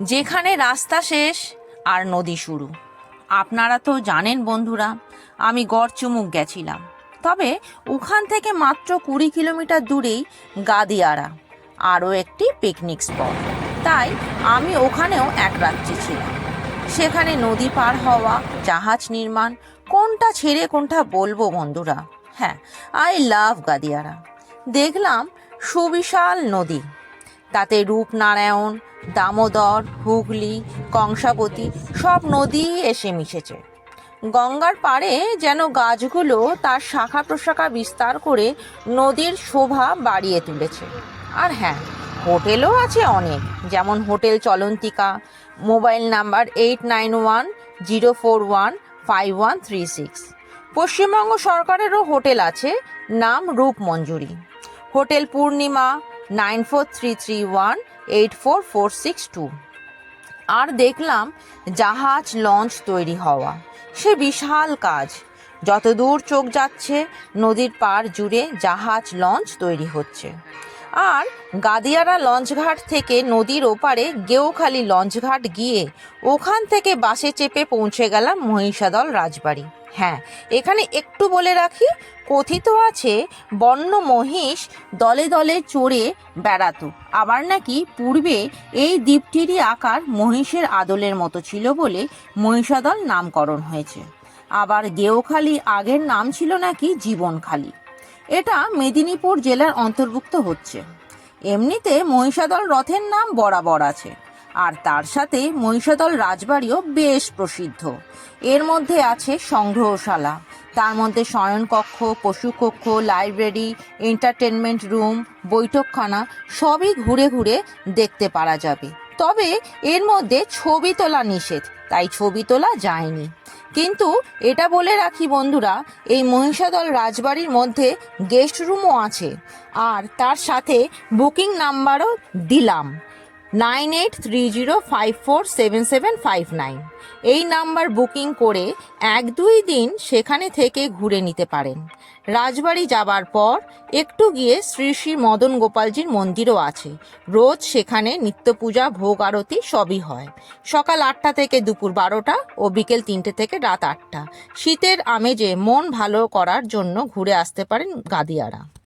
যেখানে রাস্তা শেষ আর নদী শুরু। আপনারা তো জানেন বন্ধুরা, আমি গড়চুমুক গেছিলাম, তবে ওখান থেকে মাত্র 20 কিলোমিটার দূরেই গাদিয়ারা, আরও একটি পিকনিক স্পট। তাই আমি ওখানেও এক রাত্রি ছিলাম। সেখানে নদী পার হওয়া, জাহাজ নির্মাণ, কোনটা ছেড়ে কোনটা বলবো বন্ধুরা। হ্যাঁ, আই লাভ গাদিয়ারা। দেখলাম সুবিশাল নদী, তাতে রূপনারায়ণ, দামোদর, হুগলি, কংসাবতী সব নদী এসে মিশেছে। গঙ্গার পাড়ে যেন গাছগুলো তার শাখা প্রশাখা বিস্তার করে নদীর শোভা বাড়িয়ে তুলেছে। আর হ্যাঁ, হোটেলও আছে অনেক, যেমন হোটেল চলন্তিকা, মোবাইল নাম্বার 8910415136। পশ্চিমবঙ্গ সরকারেরও হোটেল আছে, নাম রূপমঞ্জুরি। হোটেল পূর্ণিমা 9433184462। আর দেখলাম জাহাজ লঞ্চ তৈরি হওয়া, সে বিশাল কাজ। যতদূর চোখ যাচ্ছে নদীর পাড় জুড়ে জাহাজ লঞ্চ তৈরি হচ্ছে। আর গাদিয়ারা লঞ্চঘাট থেকে নদীর ওপারে গেওখালি লঞ্চঘাট গিয়ে ওখান থেকে বাসে চেপে পৌঁছে গেলাম মহিষাদল রাজবাড়ি। হ্যাঁ, এখানে একটু বলে রাখি, কথিত আছে বন্য মহিষ দলে দলে চড়ে বেড়াতো, আবার নাকি পূর্বে এই দ্বীপটিরই আকার মহিষের আদলের মতো ছিল বলে মহিষাদল নামকরণ হয়েছে। আবার গেওখালি আগের নাম ছিল নাকি জীবনখালি। এটা মেদিনীপুর জেলার অন্তর্ভুক্ত হচ্ছে। এমনিতে মহিষাদল রথের নাম বরাবর আছে, আর তার সাথে মহিষাদল রাজবাড়িও বেশ প্রসিদ্ধ। এর মধ্যে আছে সংগ্রহশালা, তার মধ্যে শয়নকক্ষ, পশুকক্ষ, লাইব্রেরি, এন্টারটেনমেন্ট রুম, বৈঠকখানা সবই ঘুরে ঘুরে দেখতে পারা যাবে। তবে এর মধ্যে ছবি তোলা নিষেধ, তাই ছবি তোলা যায়নি। কিন্তু এটা বলে রাখি বন্ধুরা, এই মহিষাদল রাজবাড়ির মধ্যে গেস্ট রুমও আছে, আর তার সাথে বুকিং নাম্বারও দিলাম 9830547759। এই নাম্বার বুকিং করে 1-2 দিন সেখানে থেকে ঘুরে নিতে পারেন। রাজবাড়ি যাবার পর একটু গিয়ে শ্রী শ্রী মদন গোপালজির মন্দিরও আছে। রোজ সেখানে নিত্য পূজা, ভোগ আরতি সবই হয়। সকাল 8টা থেকে দুপুর 12টা ও বিকেল 3টে থেকে রাত 8টা। শীতের আমেজে মন ভালো করার জন্য ঘুরে আসতে পারেন গাদিয়ারা।